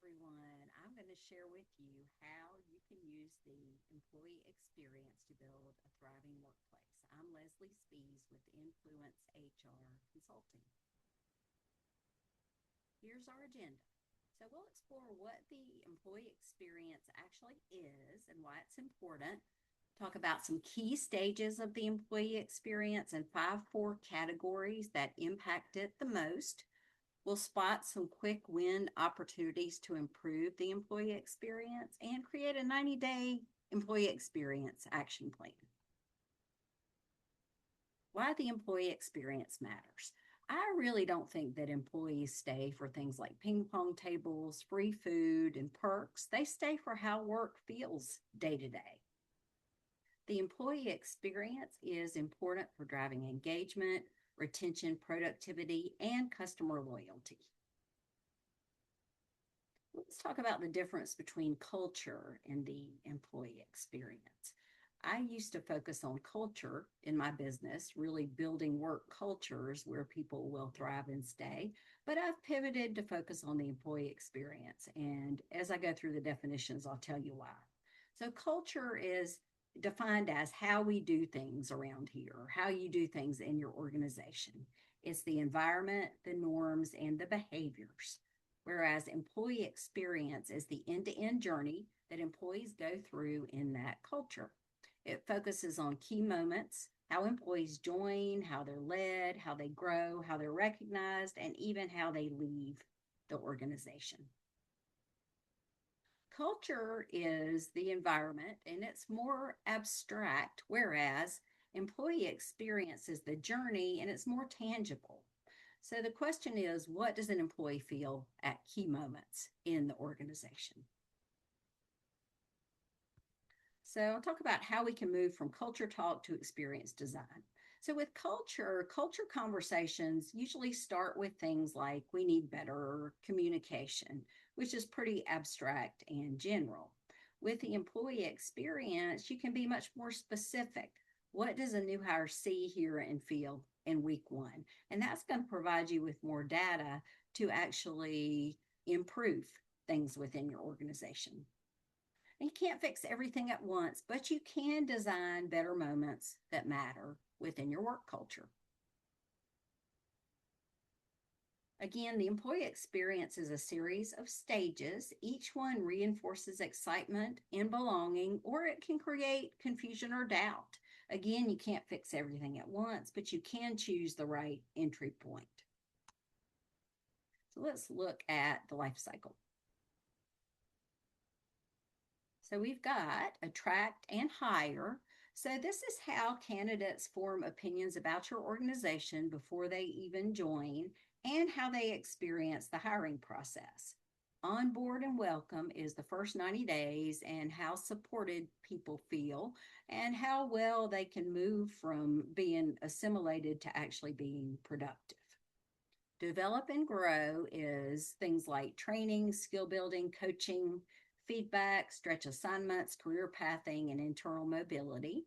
everyone. I'm going to share with you how you can use the employee experience to build a thriving workplace. I'm Leslie Spees with Influence HR Consulting. Here's our agenda. So, we'll explore what the employee experience actually is and why it's important. Talk about some key stages of the employee experience and five core categories that impact it the most. We'll spot some quick win opportunities to improve the employee experience and create a 90-day employee experience action plan. Why the employee experience matters. I really don't think that employees stay for things like ping pong tables, free food, and perks. They stay for how work feels day to day. The employee experience is important for driving engagement, retention, productivity, and customer loyalty. Let's talk about the difference between culture and the employee experience. I used to focus on culture in my business, really building work cultures where people will thrive and stay. But I've pivoted to focus on the employee experience. And as I go through the definitions, I'll tell you why. So, culture is defined as how we do things around here, how you do things in your organization. It's the environment, the norms, and the behaviors. Whereas employee experience is the end to end journey that employees go through in that culture. It focuses on key moments, how employees join, how they're led, how they grow, how they're recognized, and even how they leave the organization. Culture is the environment and it's more abstract, whereas employee experience is the journey and it's more tangible. So the question is, what does an employee feel at key moments in the organization? So I'll talk about how we can move from culture talk to experience design. So with culture conversations usually start with things like we need better communication, which is pretty abstract and general. With the employee experience, you can be much more specific. What does a new hire see, hear, and feel in week one? And that's going to provide you with more data to actually improve things within your organization. And you can't fix everything at once, but you can design better moments that matter within your work culture. Again, the employee experience is a series of stages. Each one reinforces excitement and belonging, or it can create confusion or doubt. Again, you can't fix everything at once, but you can choose the right entry point. So let's look at the life cycle. So we've got attract and hire. So this is how candidates form opinions about your organization before they even join and how they experience the hiring process. Onboard and welcome is the first 90 days and how supported people feel and how well they can move from being assimilated to actually being productive. Develop and grow is things like training, skill building, coaching, feedback, stretch assignments, career pathing, and internal mobility.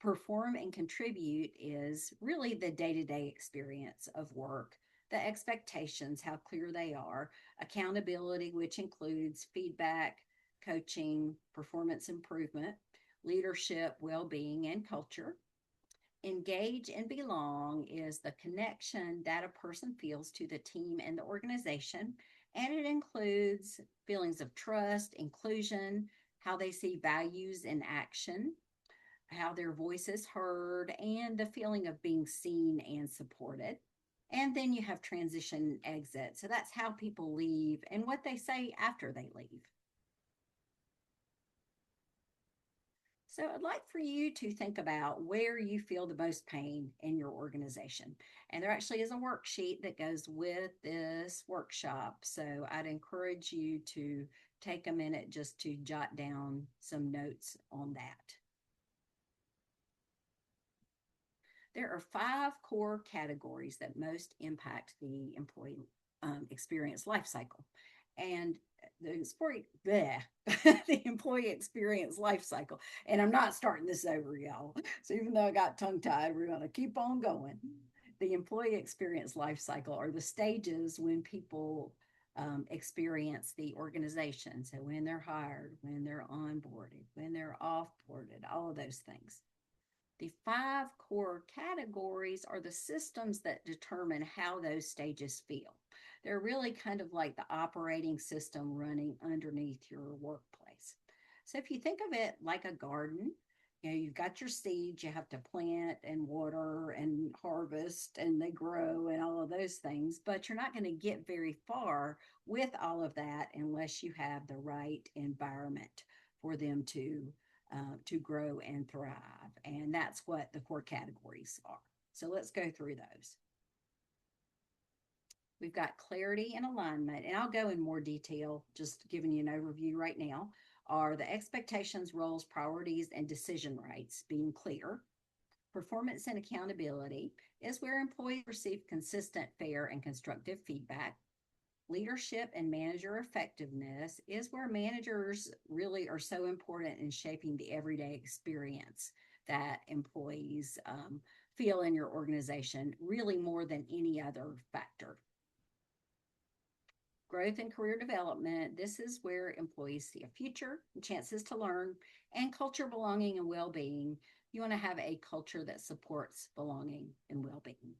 Perform and contribute is really the day to day experience of work, the expectations, how clear they are, accountability, which includes feedback, coaching, performance improvement, leadership, well being, and culture. Engage and belong is the connection that a person feels to the team and the organization, and it includes feelings of trust, inclusion, how they see values in action, how their voice is heard, and the feeling of being seen and supported. And then you have transition exit. So that's how people leave and what they say after they leave. So I'd like for you to think about where you feel the most pain in your organization. And there actually is a worksheet that goes with this workshop. So I'd encourage you to take a minute just to jot down some notes on that. There are five core categories that most impact the employee experience life cycle. And the employee experience life cycle. And I'm not starting this over, y'all. So even though I got tongue tied, we're going to keep on going. The employee experience life cycle are the stages when people experience the organization. So when they're hired, when they're onboarded, when they're offboarded, all of those things. The five core categories are the systems that determine how those stages feel. They're really kind of like the operating system running underneath your workplace. So if you think of it like a garden, you've got your seeds, you have to plant and water and harvest, and they grow and all of those things, but you're not going to get very far with all of that unless you have the right environment for them to grow and thrive. And that's what the core categories are. So let's go through those. We've got clarity and alignment, and I'll go in more detail, just giving you an overview right now, are the expectations, roles, priorities, and decision rights being clear. Performance and accountability is where employees receive consistent, fair, and constructive feedback. Leadership and manager effectiveness is where managers really are so important in shaping the everyday experience that employees feel in your organization, really more than any other factor. Growth and career development, this is where employees see a future, chances to learn, and culture, belonging, and well being. You want to have a culture that supports belonging and well being.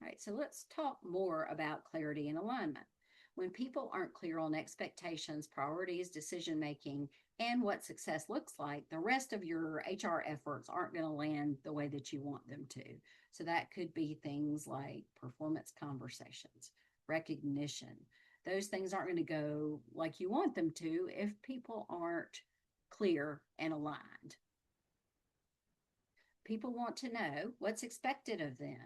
All right, so let's talk more about clarity and alignment. When people aren't clear on expectations, priorities, decision making, and what success looks like, the rest of your HR efforts aren't going to land the way that you want them to. So that could be things like performance conversations, recognition. Those things aren't going to go like you want them to if people aren't clear and aligned. People want to know what's expected of them.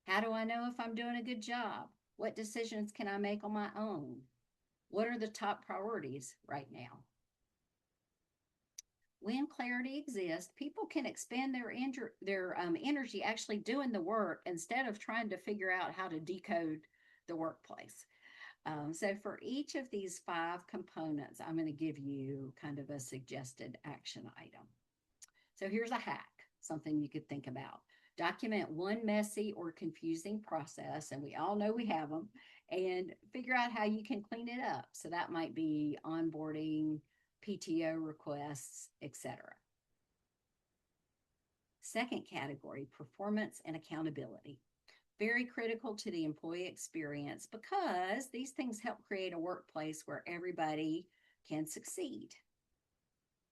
How do I know if I'm doing a good job? What decisions can I make on my own? What are the top priorities right now? When clarity exists, people can expend their energy actually doing the work instead of trying to figure out how to decode the workplace. So for each of these five components, I'm going to give you kind of a suggested action item. So here's a hack, something you could think about. Document one messy or confusing process, and we all know we have them, and figure out how you can clean it up. So that might be onboarding, PTO requests, etc. Second category, performance and accountability. Very critical to the employee experience because these things help create a workplace where everybody can succeed.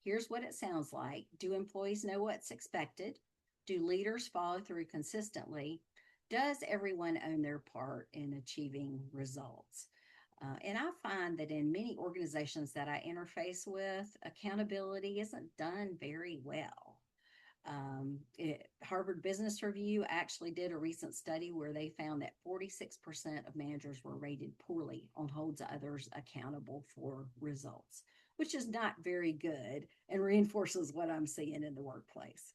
Here's what it sounds like. Do employees know what's expected? Do leaders follow through consistently? Does everyone own their part in achieving results? And I find that in many organizations that I interface with, accountability isn't done very well. Harvard Business Review actually did a recent study where they found that 46% of managers were rated poorly on holds others accountable for results, which is not very good and reinforces what I'm seeing in the workplace.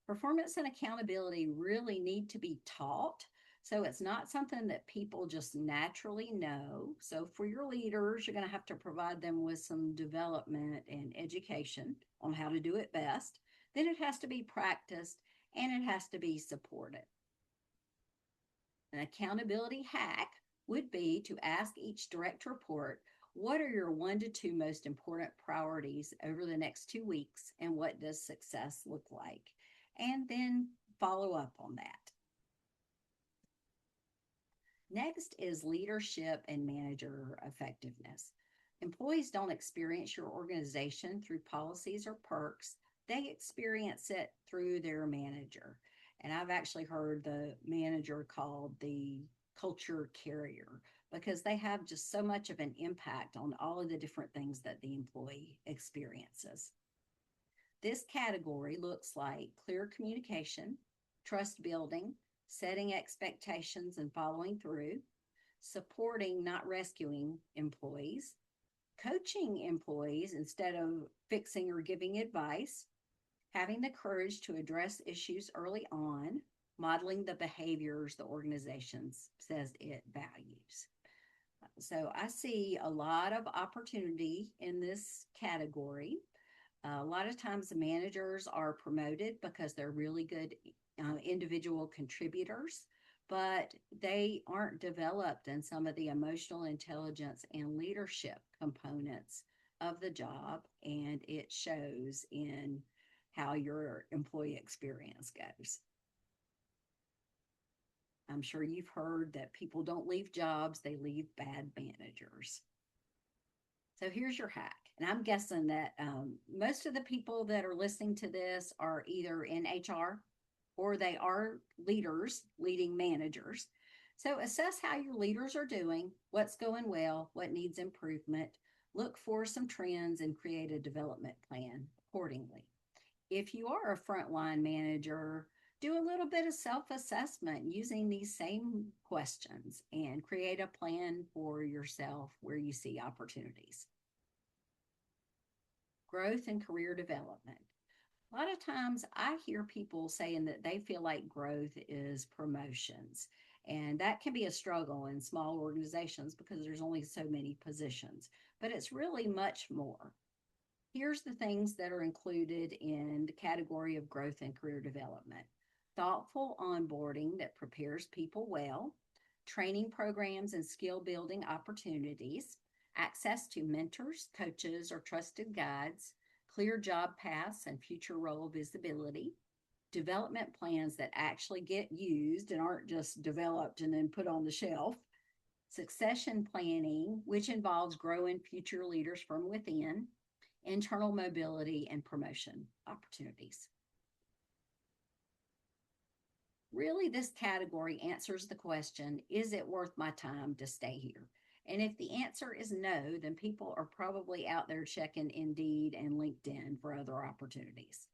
Performance and accountability really need to be taught. So it's not something that people just naturally know. So for your leaders, you're going to have to provide them with some development and education on how to do it best. Then it has to be practiced and it has to be supported. An accountability hack would be to ask each direct report, what are your 1 to 2 most important priorities over the next 2 weeks, and what does success look like? And then follow up on that. Next is leadership and manager effectiveness. Employees don't experience your organization through policies or perks. They experience it through their manager. And I've actually heard the manager called the culture carrier because they have just so much of an impact on all of the different things that the employee experiences. This category looks like clear communication, trust building, setting expectations and following through, supporting, not rescuing employees, coaching employees instead of fixing or giving advice, having the courage to address issues early on, modeling the behaviors the organization says it values. So I see a lot of opportunity in this category. A lot of times the managers are promoted because they're really good individual contributors, but they aren't developed in some of the emotional intelligence and leadership components of the job, and it shows in how your employee experience goes. I'm sure you've heard that people don't leave jobs, they leave bad managers. So here's your hack. And I'm guessing that most of the people that are listening to this are either in HR or they are leaders, leading managers. So assess how your leaders are doing, what's going well, what needs improvement. Look for some trends and create a development plan accordingly. If you are a frontline manager, do a little bit of self assessment using these same questions and create a plan for yourself where you see opportunities. Growth and career development. A lot of times I hear people saying that they feel like growth is promotions. And that can be a struggle in small organizations because there's only so many positions, but it's really much more. Here's the things that are included in the category of growth and career development: thoughtful onboarding that prepares people well, training programs and skill building opportunities, access to mentors, coaches, or trusted guides, clear job paths and future role visibility, development plans that actually get used and aren't just developed and then put on the shelf, succession planning, which involves growing future leaders from within, internal mobility, and promotion opportunities. Really, this category answers the question, is it worth my time to stay here? And if the answer is no, then people are probably out there checking Indeed and LinkedIn for other opportunities.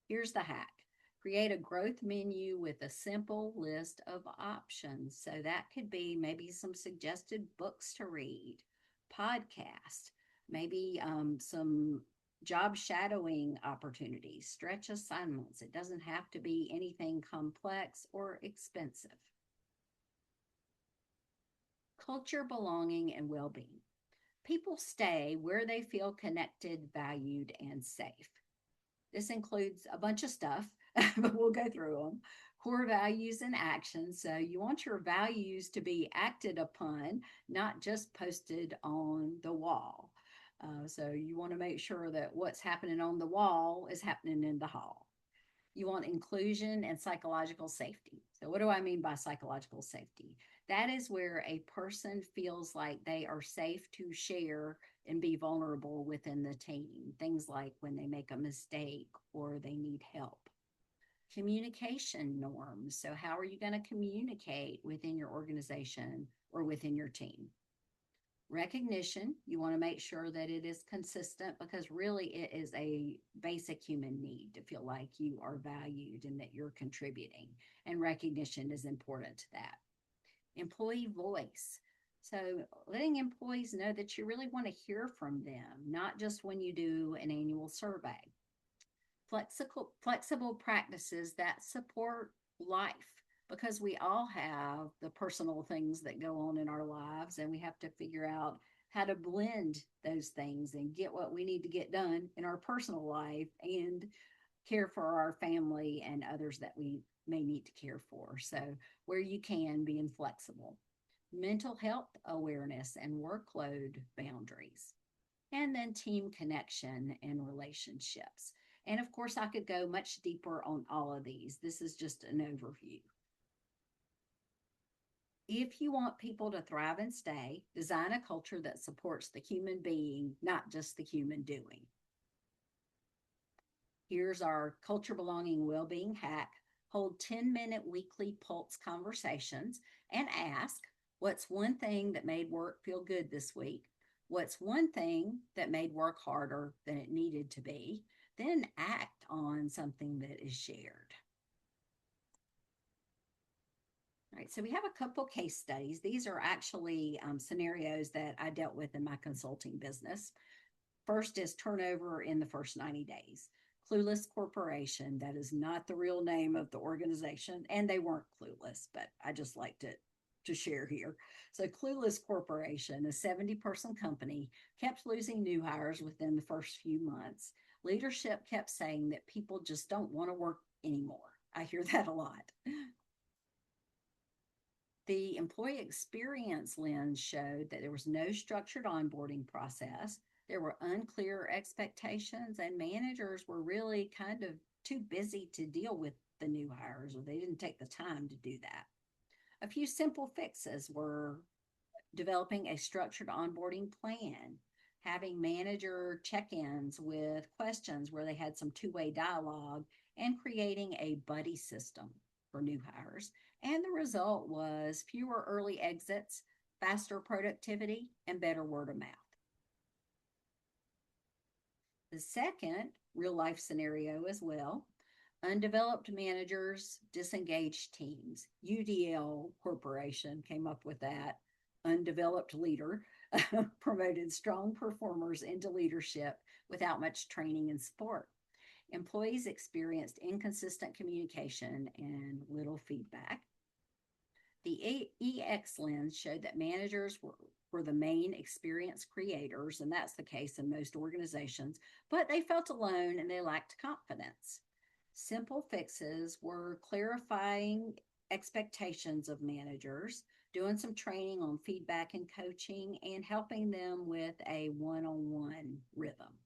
Here's the hack. Create a growth menu with a simple list of options. So that could be maybe some suggested books to read, podcast, maybe some job shadowing opportunities, stretch assignments. It doesn't have to be anything complex or expensive. Culture, belonging, and well being. People stay where they feel connected, valued, and safe. This includes a bunch of stuff, but we'll go through them. Core values and actions. So you want your values to be acted upon, not just posted on the wall. So you want to make sure that what's happening on the wall is happening in the hall. You want inclusion and psychological safety. So what do I mean by psychological safety? That is where a person feels like they are safe to share and be vulnerable within the team. Things like when they make a mistake or they need help. Communication norms. So how are you going to communicate within your organization or within your team? Recognition, you want to make sure that it is consistent because really it is a basic human need to feel like you are valued and that you're contributing. And recognition is important to that. Employee voice. So letting employees know that you really want to hear from them, not just when you do an annual survey. Flexible practices that support life, because we all have the personal things that go on in our lives and we have to figure out how to blend those things and get what we need to get done in our personal life and care for our family and others that we may need to care for. So where you can, being flexible. Mental health awareness and workload boundaries. And then team connection and relationships. And of course, I could go much deeper on all of these. This is just an overview. If you want people to thrive and stay, design a culture that supports the human being, not just the human doing. Here's our culture, belonging, well-being hack. Hold 10-minute weekly pulse conversations and ask, what's one thing that made work feel good this week? What's one thing that made work harder than it needed to be? Then act on something that is shared. All right, so we have a couple case studies. These are actually scenarios that I dealt with in my consulting business. First is turnover in the first 90 days. Clueless Corporation, that is not the real name of the organization, and they weren't clueless, but I just liked it to share here. So Clueless Corporation, a 70-person company, kept losing new hires within the first few months. Leadership kept saying that people just don't want to work anymore. I hear that a lot. The employee experience lens showed that there was no structured onboarding process. There were unclear expectations, and managers were really kind of too busy to deal with the new hires, or they didn't take the time to do that. A few simple fixes were developing a structured onboarding plan, having manager check ins with questions where they had some two-way dialogue, and creating a buddy system for new hires. And the result was fewer early exits, faster productivity, and better word of mouth. The second real life scenario as well, undeveloped managers, disengaged teams. UDL Corporation came up with that. Undeveloped leader promoted strong performers into leadership without much training and support. Employees experienced inconsistent communication and little feedback. The EX lens showed that managers were the main experience creators, and that's the case in most organizations, but they felt alone and they lacked confidence. Simple fixes were clarifying expectations of managers, doing some training on feedback and coaching, and helping them with a one on one rhythm.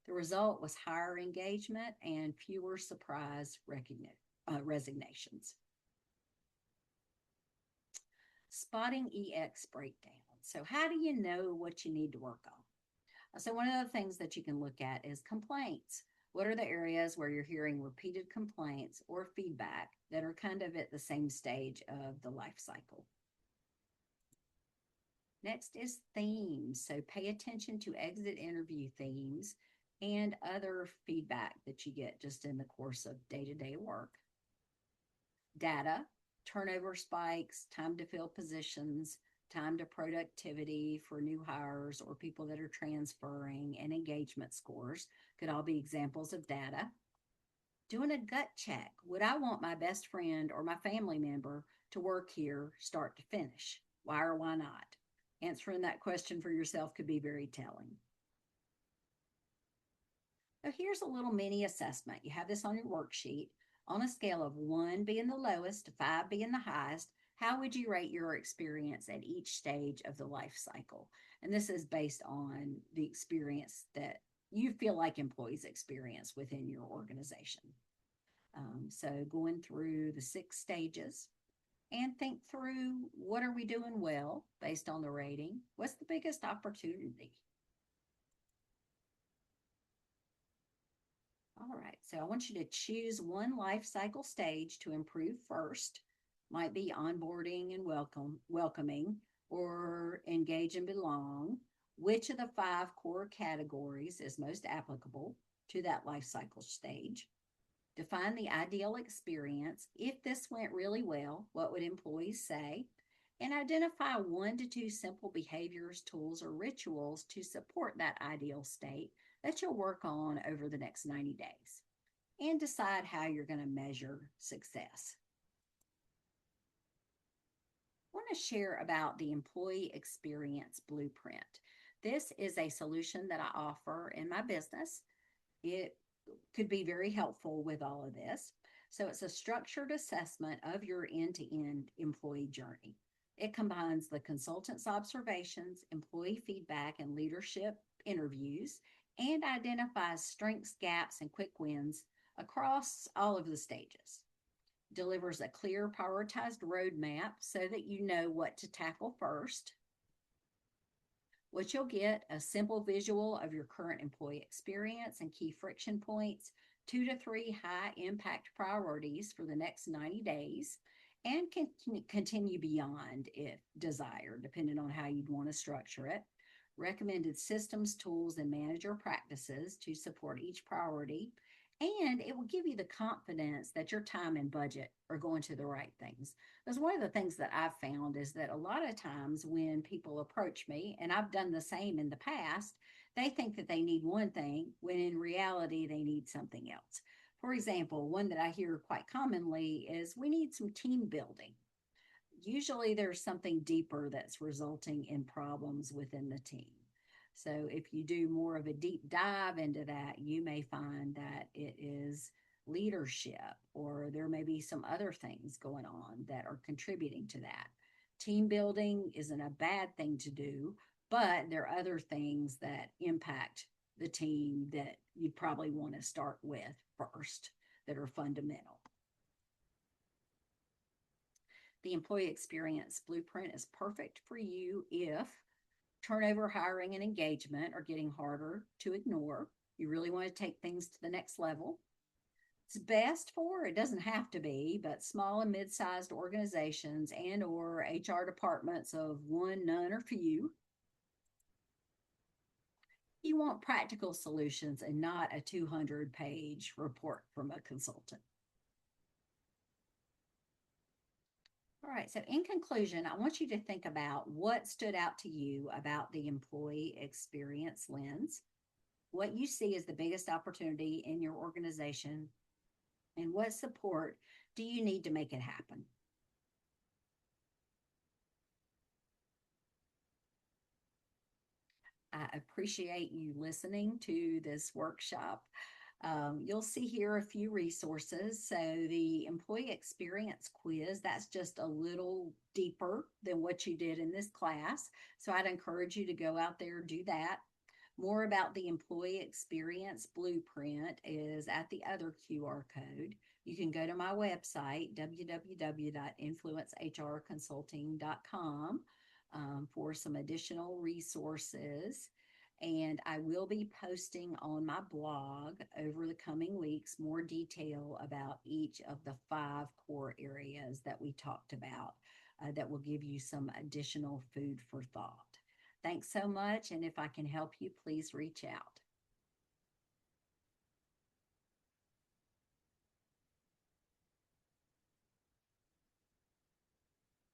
The result was higher engagement and fewer surprise resignations. Spotting EX breakdown. So, how do you know what you need to work on? So, one of the things that you can look at is complaints. What are the areas where you're hearing repeated complaints or feedback that are kind of at the same stage of the life cycle? Next is themes. So, pay attention to exit interview themes and other feedback that you get just in the course of day to day work. Data, turnover spikes, time to fill positions, time to productivity for new hires or people that are transferring, and engagement scores could all be examples of data. Doing a gut check. Would I want my best friend or my family member to work here start to finish? Why or why not? Answering that question for yourself could be very telling. So here's a little mini assessment. You have this on your worksheet. On a scale of 1 being the lowest to 5 being the highest, how would you rate your experience at each stage of the life cycle? And this is based on the experience that you feel like employees experience within your organization. So going through the 6 stages and think through, what are we doing well based on the rating? What's the biggest opportunity? All right, so I want you to choose one life cycle stage to improve first. Might be onboarding and welcoming, or engage and belong. Which of the 5 core categories is most applicable to that life cycle stage? Define the ideal experience. If this went really well, what would employees say? And identify 1 to 2 simple behaviors, tools, or rituals to support that ideal state that you'll work on over the next 90 days. And decide how you're going to measure success. I want to share about the Employee Experience Blueprint. This is a solution that I offer in my business. It could be very helpful with all of this. So it's a structured assessment of your end-to-end employee journey. It combines the consultant's observations, employee feedback, and leadership interviews, and identifies strengths, gaps, and quick wins across all of the stages. Delivers a clear, prioritized roadmap so that you know what to tackle first. What you'll get, a simple visual of your current employee experience and key friction points, 2 to 3 high impact priorities for the next 90 days, and can continue beyond if desired, depending on how you'd want to structure it. Recommended systems, tools, and manager practices to support each priority. And it will give you the confidence that your time and budget are going to the right things. Because one of the things that I've found is that a lot of times when people approach me, and I've done the same in the past, they think that they need one thing when in reality they need something else. For example, one that I hear quite commonly is, we need some team building. Usually there's something deeper that's resulting in problems within the team. So if you do more of a deep dive into that, you may find that it is leadership, or there may be some other things going on that are contributing to that. Team building isn't a bad thing to do, but there are other things that impact the team that you probably want to start with first that are fundamental. The employee experience blueprint is perfect for you if turnover, hiring, and engagement are getting harder to ignore. You really want to take things to the next level. It's best for, it doesn't have to be, but small and mid-sized organizations and or HR departments of one, none, or few. You want practical solutions and not a 200-page report from a consultant. All right, so in conclusion, I want you to think about what stood out to you about the employee experience lens, what you see as the biggest opportunity in your organization, and what support do you need to make it happen? I appreciate you listening to this workshop. You'll see here a few resources. So, the employee experience quiz, that's just a little deeper than what you did in this class. So, I'd encourage you to go out there and do that. More about the employee experience blueprint is at the other QR code. You can go to my website, www.influencehrconsulting.com, for some additional resources. And I will be posting on my blog over the coming weeks more detail about each of the 5 core areas that we talked about that will give you some additional food for thought. Thanks so much. And if I can help you, please reach out.